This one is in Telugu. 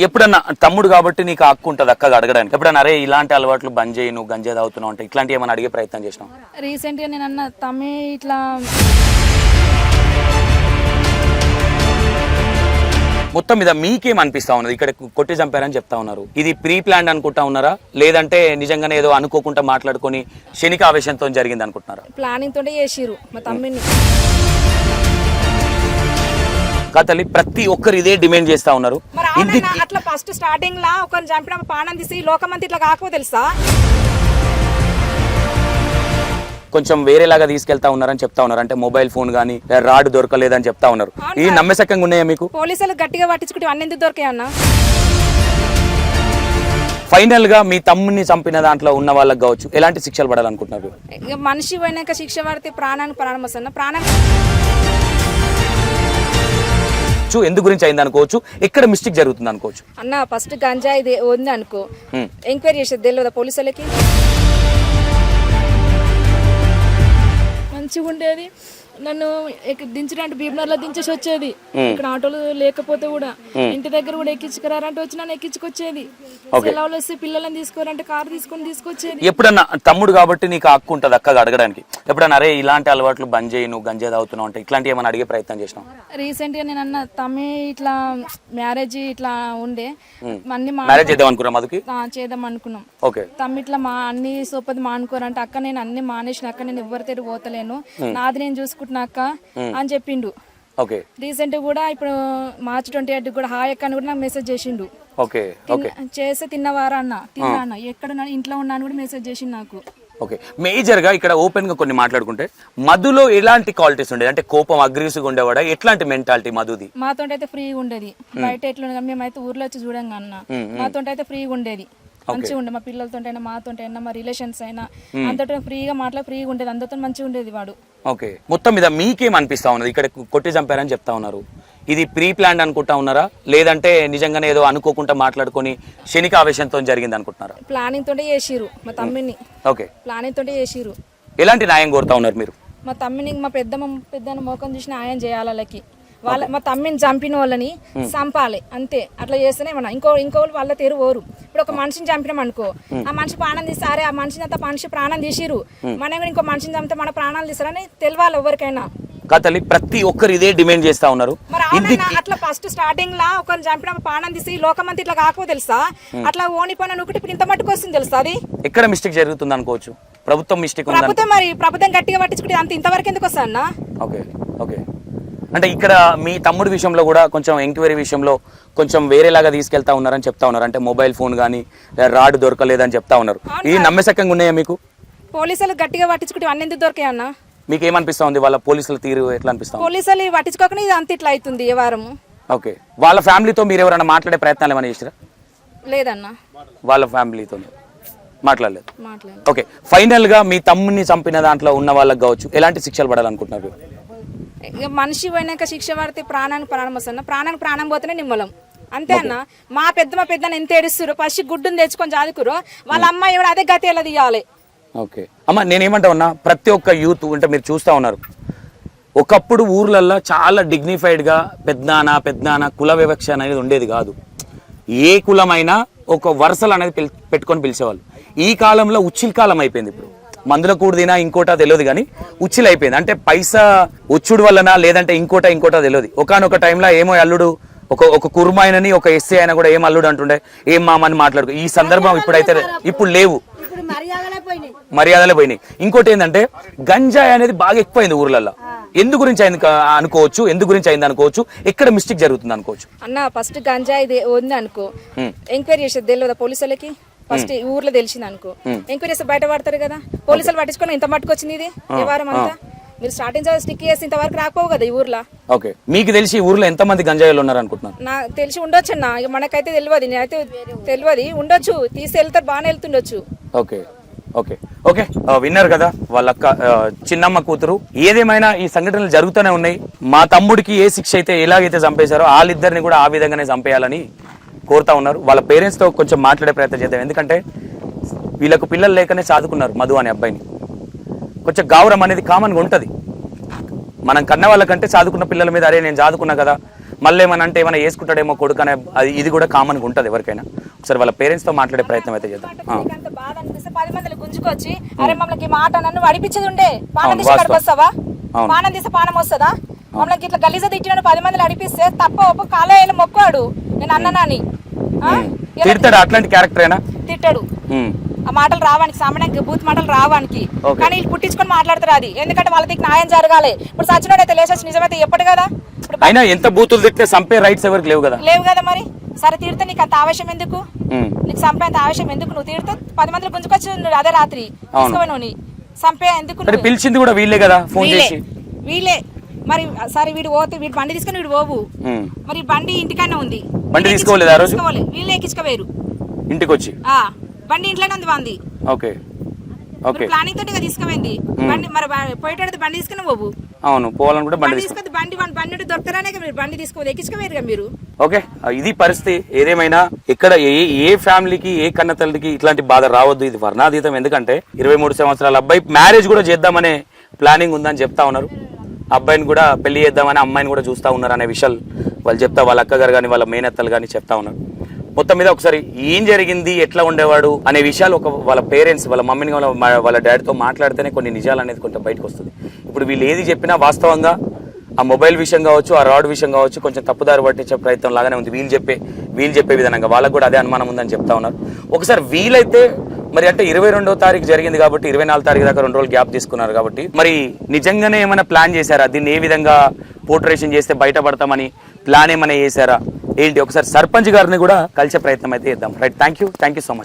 ఎప్పుడన్నా తమ్ముడు కాబట్టి నీకు హక్కు ఉంటుంది అక్కగా అడగడానికి. ఎప్పుడన్నా అరే ఇలాంటి అలవాట్లు బంద్ చేయి, నువ్వు గంజే తాగుతున్నావు అంటే ఇట్లాంటి ఏమైనా అడిగే ప్రయత్నం చేసినావు? రీసెంట్ గా నేను అన్న తమ్మి ఇట్లా మొత్తం మీద మీకేం అనిపిస్తా ఉన్నది? ఇక్కడ కొట్టి చంపారని చెప్తా ఉన్నారు, ఇది ప్రీ ప్లాన్ అనుకుంటా ఉన్నారా, లేదంటే నిజంగానే ఏదో అనుకోకుండా మాట్లాడుకొని క్షణిక ఆవేశంతో జరిగింది అనుకుంటున్నారా? ప్లానింగ్ తోటే చేసిరు మా తమ్మిని. తల్లి ప్రతి ఒక్కరు ఇదే డిమాండ్ చేస్తా ఉన్నారు. అట్లా ఫస్ట్ స్టార్టింగ్ లా ఒకరిని చంపిన పానం తీసి లోకమంతా ఇట్లా కాకపో తెలుసా, కొంచెం వేరేలాగా తీసుకెళ్తా ఉన్నారని చెప్తా ఉన్నారు. అంటే మొబైల్ ఫోన్ గానీ రాడ్ దొరకలేదని చెప్తా ఉన్నారు. ఈ నమ్మశక్యంగా ఉన్నాయా మీకు? పోలీసులు గట్టిగా పట్టించుకుంటే అన్ని ఎందుకు దొరికాయన్నా? ఫైనల్ గా మీ తమ్ముని చంపిన దాంట్లో ఉన్న వాళ్ళకి కావచ్చు ఎలాంటి శిక్షలు పడాలనుకుంటున్నారు? మనిషి పోయినాక శిక్ష పడితే ప్రాణానికి ప్రాణం వస్తుంది. ప్రాణం ఎందు గురించి అయింది అనుకోవచ్చు, ఎక్కడ మిస్టేక్ జరుగుతుంది అనుకోవచ్చు. అన్న ఫస్ట్ గంజాయి ఉంది అనుకో, ఎంక్వైరీ చేసేది తెలియదా పోలీసులకి? మంచిగా ఉండేది, నన్ను దించడానికి భీమనర్లో దించేసి వచ్చేది. ఇక్కడ ఆటోలు లేకపోతే కూడా ఇంటి దగ్గర కూడా ఎక్కించుకురారంటే వచ్చి నన్ను ఎక్కించుకొచ్చేది. సెలవులు వస్తే పిల్లలని తీసుకోరంటే కారు తీసుకొని తీసుకొచ్చేది. ఎప్పుడన్నా తమ్ముడు కాబట్టి నీకు హక్కు ఉంటుంది అక్కగా అడగడానికి. ఎప్పుడన్నా అరే ఇలాంటి అలవాట్లు బంద్ చేయి, నువ్వు గంజే తాగుతున్నావు అంటే ఇట్లాంటి ఏమైనా అడిగే ప్రయత్నం చేసినావు? రీసెంట్ గా నేను అన్న తమ్మి ఇట్లా మ్యారేజ్ ఇట్లా ఉండే మ్యారేజ్ చేద్దాం అనుకున్నాం, అదికి చేద్దాం అనుకున్నాం. ఓకే, తమ్మి ఇట్లా అన్ని సోపది మానుకోరంటే అక్క నేను అన్ని మానేసిన అక్క, నేను ఎవరి తెరు పోతలేను, నాది నేను చూసుకుంటున్నాక అని చెప్పిండు. ఓకే, రీసెంట్ కూడా ఇప్పుడు మార్చి 28 కూడా హాయ్ అక్క అని కూడా నాకు మెసేజ్ చేసిండు. ఓకే ఓకే, చేస్తే తిన్నవారా అన్న, తిన్నా ఎక్కడ ఇంట్లో ఉన్నాను కూడా మెసేజ్ చేసిండు నాకు. ఓకే, మేజర్ గా ఇక్కడ ఓపెన్ గా కొన్ని మాట్లాడుకుంటే మధులో ఎలాంటి క్వాలిటీస్ ఉండేది? అంటే కోపం, అగ్రెసివ్ ఉండేవాడా? ఎట్లాంటి మెంటాలిటీ మధుది? మాతో అయితే ఫ్రీగా ఉండేది, బయట ఎట్లా మేమైతే ఊర్లో వచ్చి చూడంగా అన్న, మాతో అయితే ఫ్రీగా ఉండేది, మంచిగా ఉండే. మా పిల్లలతో అయినా మాతో అయినా మా రిలేషన్స్ అయినా అందరితో ఫ్రీగా ఫ్రీగా ఉండేది, అందరితో మంచిగా ఉండేది వాడు. ఓకే, మొత్తం మీద మీకేం అనిపిస్తా ఉన్నది? ఇక్కడ కొట్టి చంపారని చెప్తా ఉన్నారు, ఇది ప్రీ ప్లాన్ అనుకుంటా ఉన్నారా, లేదంటే నిజంగానే ఏదో అనుకోకుండా మాట్లాడుకొని క్షణిక ఆవేశంతో జరిగింది అనుకుంటున్నారా? ప్లానింగ్ తోటే చేసిరు మా తమ్మిని. ఓకే, ప్లానింగ్ తోటే చేసిరు. ఎలాంటి న్యాయం కోరుతా ఉన్నారు మీరు? మా తమ్మిని మా పెద్ద మోకం చూసి న్యాయం చేయాలి వాళ్ళకి. మా తమ్మిని చంపిన వాళ్ళని చంపాలి అంతే. అట్లా చేస్తేనే మన ఇంకోళ్ళు వాళ్ళ తెరు ఓరు. ఇప్పుడు ఒక మనిషిని చంపినాం అనుకో, ఆ మనిషి ప్రాణం తీసారే, ఆ మనిషిని అంతా మనిషి ప్రాణం తీసిరు, మనం కూడా ఇంకో మనిషిని చంపితే మన ప్రాణాలు తీసారని తెలియాలి ఎవరికైనా. కథలి ప్రతి ఒక్కరు ఇదే డిమాండ్ చేస్తా ఉన్నారు. అట్లా ఫస్ట్ స్టార్టింగ్ లా ఒకరిని చంపిన ప్రాణం తీసి లోకమంతా ఇట్లా కాకపో తెలుసా, అట్లా ఓని పని ఒకటి ఇప్పుడు ఇంత మట్టుకు వస్తుంది తెలుసా? అది ఎక్కడ మిస్టేక్ జరుగుతుంది అనుకోవచ్చు? ప్రభుత్వం మిస్టేక్, ప్రభుత్వం గట్టిగా పట్టించుకుంటే అంత ఇంతవరకు ఎందుకు వస్తా అన్న? ఓకే ఓకే, అంటే ఇక్కడ మీ తమ్ముడి విషయంలో కూడా కొంచెం ఎంక్వైరీ విషయంలో కొంచెం వేరేలాగా తీసుకెళ్తా ఉన్నారని చెప్తా ఉన్నారు. అంటే మొబైల్ ఫోన్ గానీ రాడ్ దొరకలేదని చెప్తా ఉన్నారు. ఇది నమ్మశక్యంగా ఉన్నాయా మీకు? పోలీసులు గట్టిగా పట్టించుకుంటే అన్ని ఎందుకు దొరికాయన్నా? మీకు ఏమనిపిస్తా ఉంది? వాళ్ళ పోలీసుల తీరు ఎట్లా అనిపిస్తా? పోలీసులు పట్టించుకోకుండా ఇది అంత ఇట్లా అవుతుంది ఏ వారము. ఓకే, వాళ్ళ ఫ్యామిలీతో మీరు ఎవరైనా మాట్లాడే ప్రయత్నాలు ఏమైనా చేసిరా? లేదన్నా, వాళ్ళ ఫ్యామిలీతో మాట్లాడలేదు. ఓకే, ఫైనల్ గా మీ తమ్ముని చంపిన దాంట్లో ఉన్న వాళ్ళకి కావచ్చు ఎలాంటి శిక్షలు పడాలనుకుంటున్నారు? మనిషి పోయినాక శిక్ష పడితే ప్రాణానికి ప్రాణం వస్తుంది. ప్రాణానికి ప్రాణం పోతేనే నిమ్మలం అంతే అన్న. మా పెద్దని ఎంత ఏడుస్తురు, పసి గుడ్డుని తెచ్చుకొని చాదుకురు, వాళ్ళ అమ్మాయి కూడా అదే గతి ఎలా తీయాలి. ఓకే అమ్మ, నేనేమంటా ఉన్నా, ప్రతి ఒక్క యూత్ అంటే మీరు చూస్తూ ఉన్నారు, ఒకప్పుడు ఊర్లల్లో చాలా డిగ్నిఫైడ్గా పెద్దనాన్న కుల వివక్ష అనేది ఉండేది కాదు. ఏ కులమైనా ఒక వరుసలు అనేది పెట్టుకొని పిలిచేవాళ్ళు. ఈ కాలంలో ఉచ్చిల్ కాలం అయిపోయింది. ఇప్పుడు మందుల కూడదినా ఇంకోటా తెలియదు కానీ ఉచ్చిల్ అయిపోయింది. అంటే పైసా వచ్చుడు వల్లనా లేదంటే ఇంకోటా తెలియదు. ఒకనొక టైంలో ఏమో అల్లుడు ఒక కుర్మాయనని ఒక ఎస్సీ అయినా కూడా ఏం అల్లుడు అంటుండే, ఏం మామని మాట్లాడుకో. ఈ సందర్భం ఇప్పుడు లేవు, మర్యాదలే పోయినాయి. ఇంకోటి ఏంటంటే గంజాయి అనేది బాగా ఎక్కువైంది ఊర్లలో. ఎందు గురించి అయింది అనుకోవచ్చు, ఎక్కడ మిస్టేక్ జరుగుతుంది అనుకోవచ్చు? అన్న ఫస్ట్ గంజాయి ఉంది అనుకో, ఎంక్వైరీ చేసేది తెలియదా పోలీసులకి? ఫస్ట్ ఊర్లో తెలిసింది అనుకో, ఎంక్వైరీ చేస్తే బయట పడతారు కదా. పోలీసులు పట్టించుకొని ఇంత మట్టుకు వచ్చింది ఇది ఏ వారం అంతా. మీరు స్టార్టింగ్ స్టిక్ చేసి ఇంతవరకు రాకపోవు కదా ఈ ఊర్లో. ఓకే, మీకు తెలిసి ఈ ఊర్లో ఎంత మంది గంజాయిలు ఉన్నారు అనుకుంటున్నారు? నాకు తెలిసి ఉండొచ్చు అన్న, మనకైతే తెలియదు, నేనైతే తెలియదు. ఉండొచ్చు, తీసి వెళ్తారు, బాగానే వెళ్తుండొచ్చు. ఓకే ఓకే ఓకే, విన్నారు కదా వాళ్ళ చిన్నమ్మ కూతురు. ఏదేమైనా ఈ సంఘటనలు జరుగుతూనే ఉన్నాయి. మా తమ్ముడికి ఏ శిక్ష అయితే ఎలాగైతే చంపేశారో వాళ్ళిద్దరిని కూడా ఆ విధంగానే చంపేయాలని కోరుతా ఉన్నారు. వాళ్ళ పేరెంట్స్ తో కొంచెం మాట్లాడే ప్రయత్నం చేద్దాం. ఎందుకంటే వీళ్ళకు పిల్లలు లేకనే చదువుకున్నారు మధు అనే అబ్బాయిని. కొంచెం గౌరవం అనేది కామన్గా ఉంటుంది. మనం కన్న వాళ్ళకంటే చదువుకున్న పిల్లల మీద అరే నేను చదువుకున్నా కదా, మళ్ళీ ఏమన్నా అంటే ఏమైనా వేసుకుంటాడేమో కొడుకు అనే ఇది కూడా కామన్గా ఉంటుంది ఎవరికైనా. ఒకసారి వాళ్ళ పేరెంట్స్తో మాట్లాడే ప్రయత్నం అయితే చేద్దాం. అంత బాధ అనిపిస్తే 10 మందిని గుంజుకొచ్చి అరే మమ్మల్ని మాట నన్ను వడిపించేది ఉండే పానం తీసి కడుపు వస్తావా, పానం తీస్తే పానం వస్తుందా, మమ్మల్ని ఇట్లా గలీజ తిట్టినాడు 10 మందిని అడిపిస్తే తప్ప ఒక కాలేజీలో మొక్కాడు నేను అన్ననాని తిడతాడు. అట్లాంటి క్యారెక్టర్ అయినా తిట్టాడు. ఆ మాటలు రావానికి సామాన్యంగా బూత్ మాటలు రావానికి, కానీ వీళ్ళు పుట్టించుకొని మాట్లాడతారు. అది ఎందుకంటే వాళ్ళ దగ్గర న్యాయం జరగాలి. ఇప్పుడు సచ్చినోడైతే లేచొచ్చి నిజమైతే ఎప్పుడు కదా, అయినా ఎంత బూతులు తిట్టే సంపే రైట్స్ ఎవరికి లేవు కదా. లేవు కదా మరి. సరే తీడితే నీకు అంత ఆవేశం ఎందుకు, నీకు సంపే అంత ఆవేశం ఎందుకు, నువ్వు తీడితే 10 మందిని గుంజుకొచ్చి అదే రాత్రి తీసుకుపోయిన సంపే ఎందుకు. పిలిచింది కూడా వీళ్ళే కదా ఫోన్ చేసి. వీళ్ళే మరి. సరే వీడు పోతే వీడు బండి తీసుకుని వీడు పోవు, మరి బండి ఇంటికన్నా ఉంది. బండి తీసుకోలేదు ఆ రోజు, వీళ్ళే ఎక్కించుకోవేరు ఇంటికి వచ్చి. బండి ఇంట్లోనే ఉంది బాంది. ఓకే ఓకే ప్లానింగ్ తోటి తీసుకుపోయింది బండి. మరి పోయేటప్పుడు బండి తీసుకుని పోవు. అవును పోవాలని కూడా బండి తీసుకొద్ది. బండి దొరుకుతారనే మీరు బండి తీసుకోవాలి, ఎక్కించుకోవేరుగా మీరు. ఓకే ఇది పరిస్థితి. ఏదేమైనా ఇక్కడ ఏ ఫ్యామిలీకి ఏ కన్న తల్లికి ఇట్లాంటి బాధ రావద్దు. ఇది వర్ణాతీతం. ఎందుకంటే 23 సంవత్సరాల అబ్బాయి మ్యారేజ్ కూడా చేద్దామనే ప్లానింగ్ ఉందని చెప్తా ఉన్నారు. అబ్బాయిని కూడా పెళ్లి చేద్దామని అమ్మాయిని కూడా చూస్తా ఉన్నారు అనే విషయాలు వాళ్ళు చెప్తా, వాళ్ళ అక్కగారు కానీ వాళ్ళ మేనత్తలు కానీ చెప్తా ఉన్నారు. మొత్తం మీద ఒకసారి ఏం జరిగింది, ఎట్లా ఉండేవాడు అనే విషయాలు వాళ్ళ పేరెంట్స్, వాళ్ళ మమ్మీని వాళ్ళ డాడీతో మాట్లాడితేనే కొన్ని నిజాలు అనేది కొంచెం బయటకు వస్తుంది. ఇప్పుడు వీళ్ళు ఏది చెప్పినా వాస్తవంగా ఆ మొబైల్ విషయం కావచ్చు, ఆ రాడ్ విషయం కావచ్చు, కొంచెం తప్పుదారి పట్టించే ప్రయత్నం లాగానే ఉంది. వీళ్ళు చెప్పే విధానంగా వాళ్ళకు కూడా అదే అనుమానం ఉందని చెప్తా ఉన్నారు. ఒకసారి వీలైతే మరి అంటే 22వ తారీఖు జరిగింది కాబట్టి 24 తారీఖు దాకా 2 రోజులు గ్యాప్ తీసుకున్నారు కాబట్టి మరి నిజంగానే ఏమైనా ప్లాన్ చేశారా, దీన్ని ఏ విధంగా పోర్ట్రేషన్ చేస్తే బయటపడతామని ప్లాన్ ఏమైనా చేశారా ఏంటి, ఒకసారి సర్పంచ్ గారిని కూడా కలిసే ప్రయత్నం అయితే చేద్దాం. Right, thank you so much.